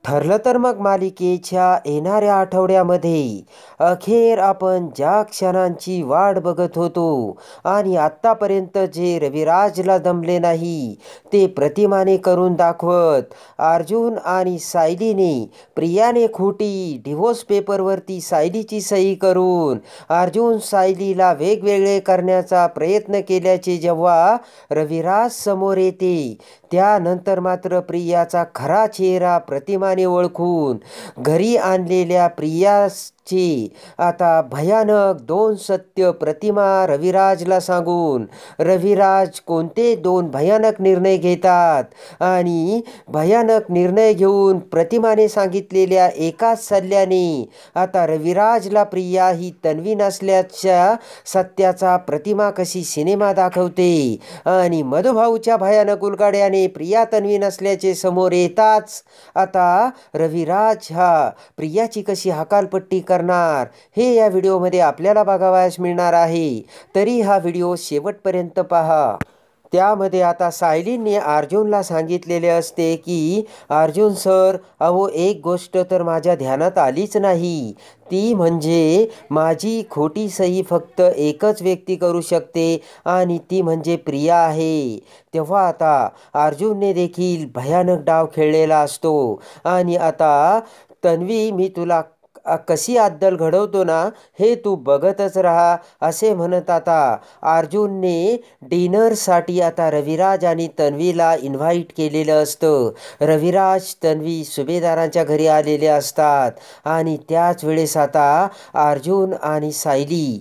ठरलं तर मग मालिकेच्या येणाऱ्या आठवड्यामध्ये अखेर आपण ज्या क्षणांची वाट बघत होतो आणि आत्तापर्यंत जे रविराजला जमले नाही ते प्रतिमाने करून दाखवत अर्जुन आणि सायलीने प्रियाने खोटी डिव्होर्स पेपरवरती सायलीची सही करून अर्जुन सायलीला वेगवेगळे करण्याचा प्रयत्न केल्याचे जेव्हा रविराज समोर येते त्यानंतर मात्र प्रियाचा खरा चेहरा प्रतिमाने ओळखून घरी आणलेल्या प्रियाची आता भयानक दोन सत्य प्रतिमा रविराजला सांगून रविराज कोणते दोन भयानक निर्णय घेतात आणि भयानक निर्णय घेऊन प्रतिमाने सांगितलेल्या एकाच सल्ल्याने आता रविराजला प्रिया ही तन्वी नसल्याच्या सत्याचा प्रतिमा कशी सिनेमा दाखवते आणि मधुभाऊच्या भयानक उलगड्याने प्रिया तन्वी नसल्याचे समोर येताच आता रविराज हा प्रियाची कशी हकालपट्टी करणार हे या व्हिडिओमध्ये आपल्याला बघावयास मिळणार आहे. तरी हा व्हिडिओ शेवटपर्यंत पहा. त्यामध्ये आता सायलीने अर्जुनला सांगितलेले असते की अर्जुन सर, अहो एक गोष्ट तर माझ्या ध्यानात आलीच नाही, ती म्हणजे माझी खोटी सही फक्त एकच व्यक्ती करू शकते आणि ती म्हणजे प्रिया आहे. तेव्हा आता अर्जुनने देखील भयानक डाव खेळलेला असतो आणि आता तन्वी मी तुला कशी अद्दल घडवतो ना हे तू बघतच राहा असे म्हणत आता अर्जुनने डिनरसाठी आता रविराज आणि तन्वीला इन्व्हाइट केलेलं असतं. रविराज तन्वी सुभेदारांच्या घरी आलेले असतात आणि त्याच वेळेस आता अर्जुन आणि सायली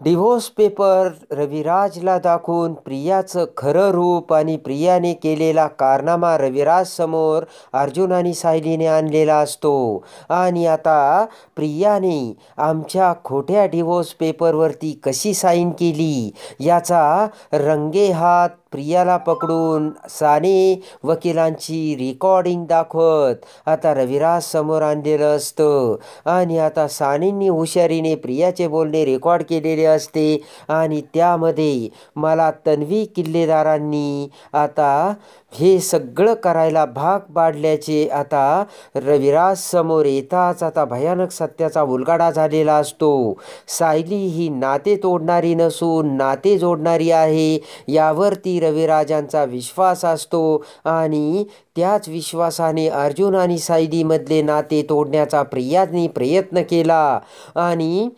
डिव्होर्स पेपर रविराजला दाखवून प्रियाचं खरं रूप आणि प्रियाने केलेला कारनामा रविराज समोर अर्जुन आणि सायलीने आणलेला असतो. आणि आता प्रियाने आमच्या खोट्या डिव्होर्स पेपरवरती कशी साईन केली याचा रंगेहात प्रियाला पकडून साने वकिलांची रेकॉर्डिंग दाखवत आता रविराज समोर आणलेलं असतं. आणि आता सानेंनी हुशारीने प्रियाचे बोलणे रेकॉर्ड केलेले असते आणि त्यामध्ये मला तन्वी किल्लेदारांनी आता हे सगळं करायला भाग पाडल्याचे आता रविराज समोर येताच आता भयानक सत्याचा उलगडा झालेला असतो. सायली ही नाते तोडणारी नसून नाते जोडणारी आहे यावरती रविराजांचा विश्वास असतो आणि त्याच विश्वासाने अर्जुन आणि सायलीमधले नाते तोडण्याचा प्रियाने प्रयत्न केला आणि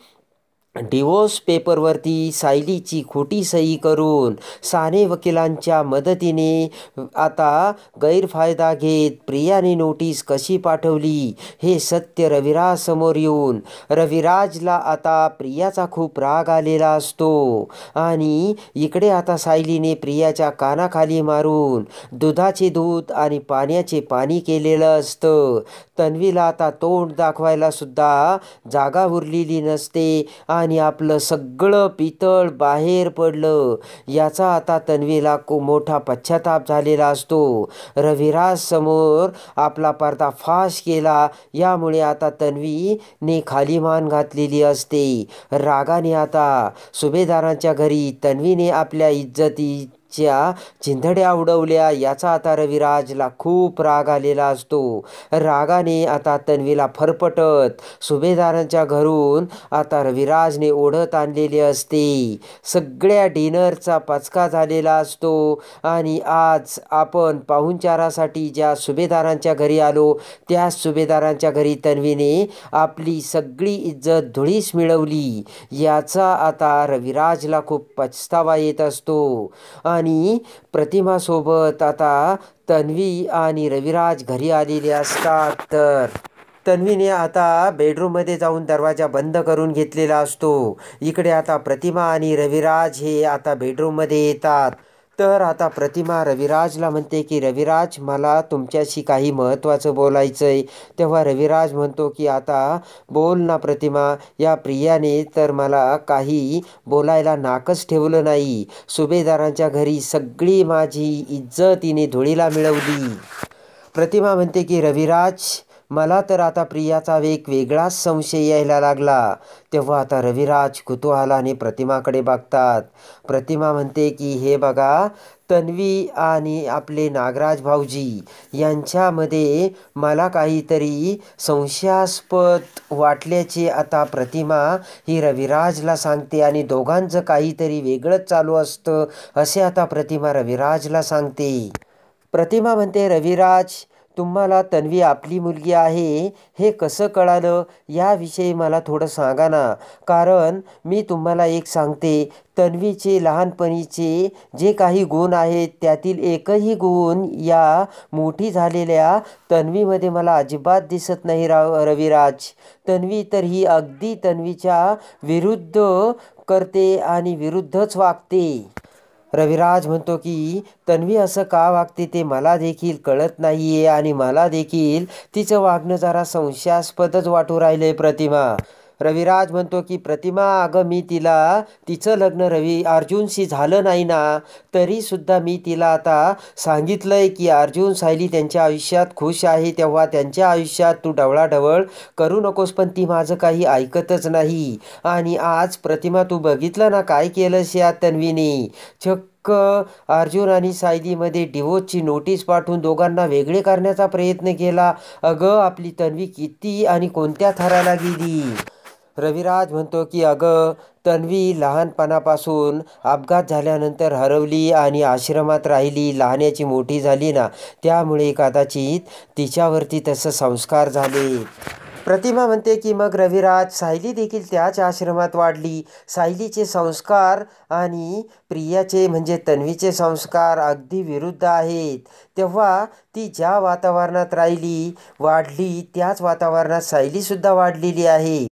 डिव्होर्स पेपरवरती सायलीची खोटी सही करून साने वकिलांच्या मदतीने आता गैरफायदा घेत प्रियाने नोटीस कशी पाठवली हे सत्य रविराज समोर येऊन रविराजला आता प्रियाचा खूप राग आलेला असतो. आणि इकडे आता सायलीने प्रियाच्या कानाखाली मारून दुधाचे दूध आणि पाण्याचे पाणी केलेलं असतं. तन्वीला आता तोंड दाखवायला सुद्धा जागा उरलेली नसते आणि आपलं सगळं पितळ बाहेर पडलं याचा आता तन्वीला खूप मोठा पश्चाताप झालेला असतो. रविराज समोर आपला पर्दाफाश केला यामुळे आता तन्वीने खाली मान घातलेली असते. रागाने आता सुभेदारांच्या घरी तन्वीने आपल्या इज्जतीच्या चिंधड्या उडवल्या याचा आता रविराजला खूप राग आलेला असतो. रागाने आता तन्वीला फरफटत सुभेदारांच्या घरून आता रविराजने ओढत आणलेले असते. सगळ्या डिनरचा पचका झालेला असतो आणि आज आपण पाहुणचारासाठी ज्या सुभेदारांच्या घरी आलो त्या सुभेदारांच्या घरी तन्वीने आपली सगळी इज्जत धुळीस मिळवली याचा आता रविराजला खूप पछतावा येत असतो. आणि प्रतिमासोबत आता तन्वी आणि रविराज घरी आलेले असतात तर तन्वीने आता बेडरूममध्ये जाऊन दरवाजा बंद करून घेतलेला असतो. इकडे आता प्रतिमा आणि रविराज हे आता बेडरूममध्ये येतात तर आता प्रतिमा रविराजला म्हणते की रविराज, मला तुमच्याशी काही महत्त्वाचं बोलायचं आहे. तेव्हा रविराज म्हणतो की आता बोल ना प्रतिमा, या प्रियाने तर मला काही बोलायला नाकच ठेवलं नाही. सुभेदारांच्या घरी सगळी माझी इज्जत तिने धुळीला मिळवली. प्रतिमा म्हणते की रविराज, मला तर आता प्रियाचा एक वेगळाच संशय यायला लागला. तेव्हा आता रविराज कुतूहलाने प्रतिमाकडे बघतात. प्रतिमा म्हणते की हे बघा, तन्वी आणि आपले नागराज भाऊजी यांच्यामध्ये मला काहीतरी संशयास्पद वाटल्याचे आता प्रतिमा ही रविराजला सांगते आणि दोघांचं काहीतरी वेगळंच चालू असतं असे आता प्रतिमा रविराजला सांगते. प्रतिमा म्हणते, रविराज, तुम्हाला तन्वी आपली मुलगी आहे हे कसं कळालं याविषयी मला थोडं सांगा ना. कारण मी तुम्हाला एक सांगते, तन्वीचे लहानपणीचे जे काही गुण आहेत त्यातील एकही गुण या मोठी झालेल्या तन्वीमध्ये मला अजिबात दिसत नाही रविराज. तन्वी तर ही अगदी तन्वीच्या विरुद्ध करते आणि विरुद्धच वागते. रविराज म्हणतो की तन्वी असं का वागते ते मला देखील कळत नाही आहे आणि मला देखील तिचं वागणं जरा संशयास्पदच वाटू राहिलं आहे प्रतिमा. रविराज म्हणतो की प्रतिमा, अगं मी तिला तिचं लग्न अर्जुनशी झालं नाही ना, तरीसुद्धा मी तिला आता सांगितलं आहे की अर्जुन सायली त्यांच्या आयुष्यात खुश आहे, तेव्हा त्यांच्या आयुष्यात तू ढवळाढवळ करू नकोस, पण ती माझं काही ऐकतच नाही. आणि आज प्रतिमा तू बघितलं ना काय केलंस या तन्वीने. चक्क अर्जुन आणि सायलीमध्ये डिवोर्सची नोटीस पाठवून दोघांना वेगळे करण्याचा प्रयत्न केला. अगं आपली तन्वी किती आणि कोणत्या थराला गेली. रविराज म्हणतो की अगं तन्वी लहानपणापासून अपघात झाल्यानंतर हरवली आणि आश्रमात राहिली, लहानाची मोठी झाली ना, त्यामुळे कदाचित तिच्यावरती तसं संस्कार झाले. प्रतिमा म्हणते की मग रविराज, सायली देखील त्याच आश्रमात वाढली. सायलीचे संस्कार आणि प्रियाचे म्हणजे तन्वीचे संस्कार अगदी विरुद्ध आहेत. तेव्हा ती ज्या वातावरणात वाढली त्याच वातावरणात सायलीसुद्धा वाढलेली आहे.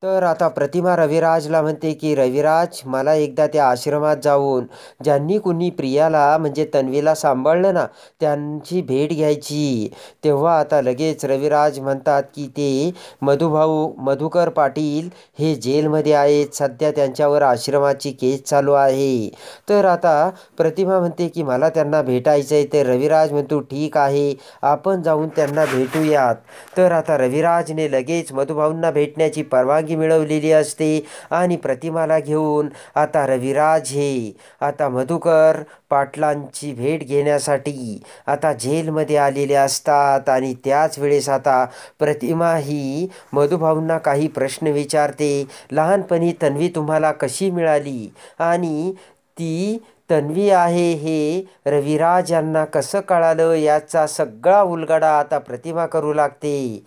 तर आता प्रतिमा रविराजला म्हणते की रविराज, मला एकदा त्या आश्रमात जाऊन ज्यांनी कुणी प्रियाला म्हणजे तन्वीला सांभाळलं ना त्यांची भेट घ्यायची. तेव्हा आता लगेच रविराज म्हणतात की ते मधुकर पाटील हे जेलमध्ये आहेत, सध्या त्यांच्यावर आश्रमाची केस चालू आहे. तर आता प्रतिमा म्हणते की मला त्यांना भेटायचं आहे. तर रविराज म्हणतो ठीक आहे, आपण जाऊन त्यांना भेटूयात. तर आता रविराजने लगेच मधुभाऊंना भेटण्याची परवानगी मिळवलेली असते आणि प्रतिमाला घेऊन आता रविराज हे आता मधुकर पाटलांची भेट घेण्यासाठी आता जेलमध्ये आलेले असतात. आणि त्याच वेळेस आता प्रतिमा ही मधुभाऊंना काही प्रश्न विचारते. लहानपणी तन्वी तुम्हाला कशी मिळाली आणि ती तन्वी आहे हे रविराज यांना कसं कळालं याचा सगळा उलगडा आता प्रतिमा करू लागते.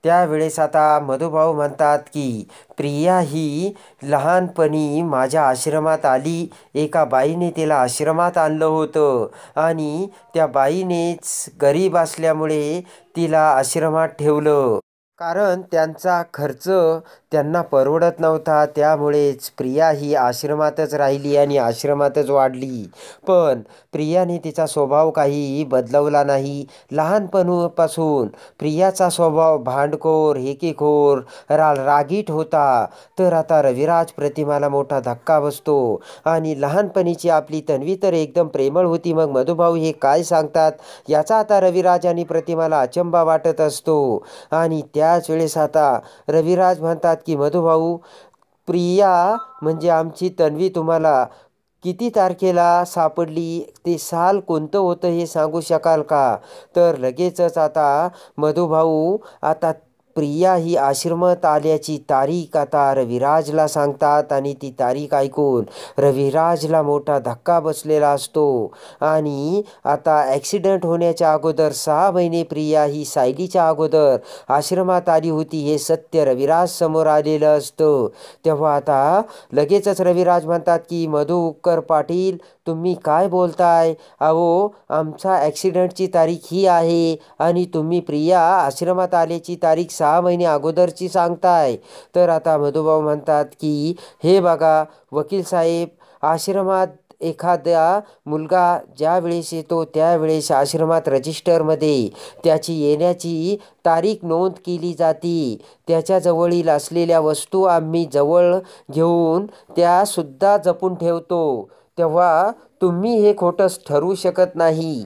त्यावेळेस आता मधुभाऊ म्हणतात की प्रिया ही लहानपणी माझ्या आश्रमात आली. एका बाईने तिला आश्रमात आणलं होतं आणि त्या बाईनेच गरीब असल्यामुळे तिला आश्रमात ठेवलं. कारण त्यांचा खर्च त्यांना परवडत नव्हता, त्यामुळेच प्रिया ही आश्रमातच राहिली आणि आश्रमातच वाढली. पण प्रियाने तिचा स्वभाव काही बदलवला नाही. लहानपणापासून प्रियाचा स्वभाव भांडखोर, हेकेखोर, रागीट होता. तर आता रविराज प्रतिमाला मोठा धक्का बसतो आणि लहानपणीची आपली तन्वी तर एकदम प्रेमळ होती, मग मधुभाऊ हे काय सांगतात याचा आता रविराज आणि प्रतिमाला अचंबा वाटत असतो. आणि त्याच वेळेस आता रविराज म्हणतात की मधुभाऊ, प्रिया म्हणजे आमची तन्वी तुम्हाला किती तारखेला सापडली, ते साल कोणतं होतं हे सांगू शकाल का. तर लगेचच आता मधुभाऊ आता प्रिया ही आश्रमात आल्याची तारीख आता रविराजला सांगतात आणि ती तारीख ऐकून रविराजला मोठा धक्का बसलेला असतो. आणि आता ॲक्सिडेंट होण्याच्या अगोदर 6 महिने प्रिया ही सायलीच्या अगोदर आश्रमात आली होती हे सत्य रविराज समोर आलेलं असतं. तेव्हा आता लगेचच रविराज म्हणतात की मधुकर पाटील, तुम्ही काय बोलताय. अहो आमचा ॲक्सिडेंटची तारीख ही आहे आणि तुम्ही प्रिया आश्रमात आल्याची तारीख 6 महिने अगोदरची सांगताय. तर आता मधुभाऊ म्हणतात की हे बघा वकील साहेब, आश्रमात एखादा मुलगा ज्या वेळेस येतो त्यावेळेस आश्रमात रजिस्टरमध्ये त्याची येण्याची तारीख नोंद केली जाते. त्याच्याजवळील असलेल्या वस्तू आम्ही जवळ घेऊन त्यासुद्धा जपून ठेवतो. तेव्हा तुम्ही हे खोटं ठरवू शकत नाही.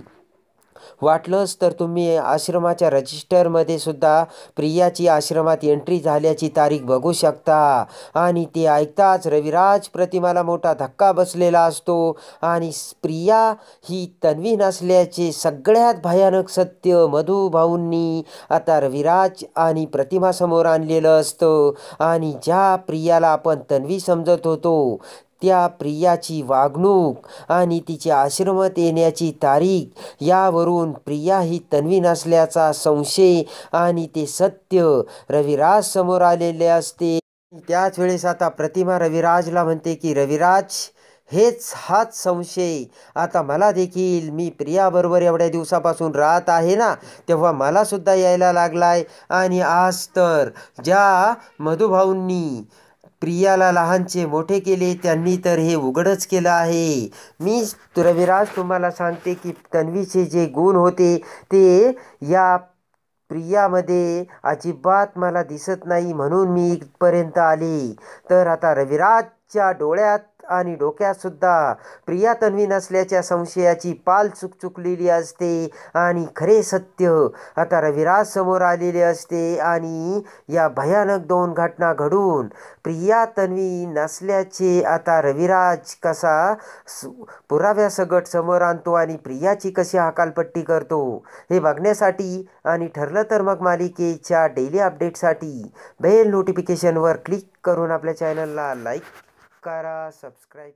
वाटलंच तर तुम्ही आश्रमाच्या रजिस्टरमध्ये सुद्धा प्रियाची आश्रमात एंट्री झाल्याची तारीख बघू शकता. आणि ते ऐकताच रविराज प्रतिमाला मोठा धक्का बसलेला असतो आणि प्रिया ही तन्वी नसल्याचे सगळ्यात भयानक सत्य मधुभाऊंनी आता रविराज आणि प्रतिमासमोर आणलेलं असतं. आणि ज्या प्रियाला आपण तन्वी समजत होतो त्या प्रियाची वागणूक आणि तिची आश्रमात येण्याची तारीख यावरून प्रिया ही तन्वी नसल्याचा संशय आणि ते सत्य रविराज समोर आलेले असते. त्याच वेळेस आता प्रतिमा रविराजला म्हणते की रविराज, हाच संशय आता मला देखील, मी प्रियाबरोबर एवढ्या दिवसापासून राहत आहे ना, तेव्हा मला सुद्धा यायला लागलाय. आणि आज तर ज्या मधुभाऊंनी प्रियाला लहानचे मोठे केले त्यांनी तर हे उघडच केलं आहे. मी रविराज तुम्हाला सांगते की तन्वीचे जे गुण होते ते या प्रियामध्ये अजिबात मला दिसत नाही, म्हणून मी इथपर्यंत आले. तर आता रविराजच्या डोळ्यात आणि डोक्यात सुद्धा प्रिया तन्वी नसल्याच्या संशयाची पाल चुकलेली असते आणि खरे सत्य आता रविराज समोर आलेले असते. आणि या भयानक 2 घटना घडून प्रिया तन्वी नसल्याचे आता रविराज कसा पुराव्यासकट समोर आणतो आणि प्रियाची कशी हकालपट्टी करतो हे बघण्यासाठी आणि ठरलं तर मग मालिकेच्या डेली अपडेटसाठी बेल नोटिफिकेशनवर क्लिक करून आपल्या चॅनलला लाईक करा, सबस्क्राईब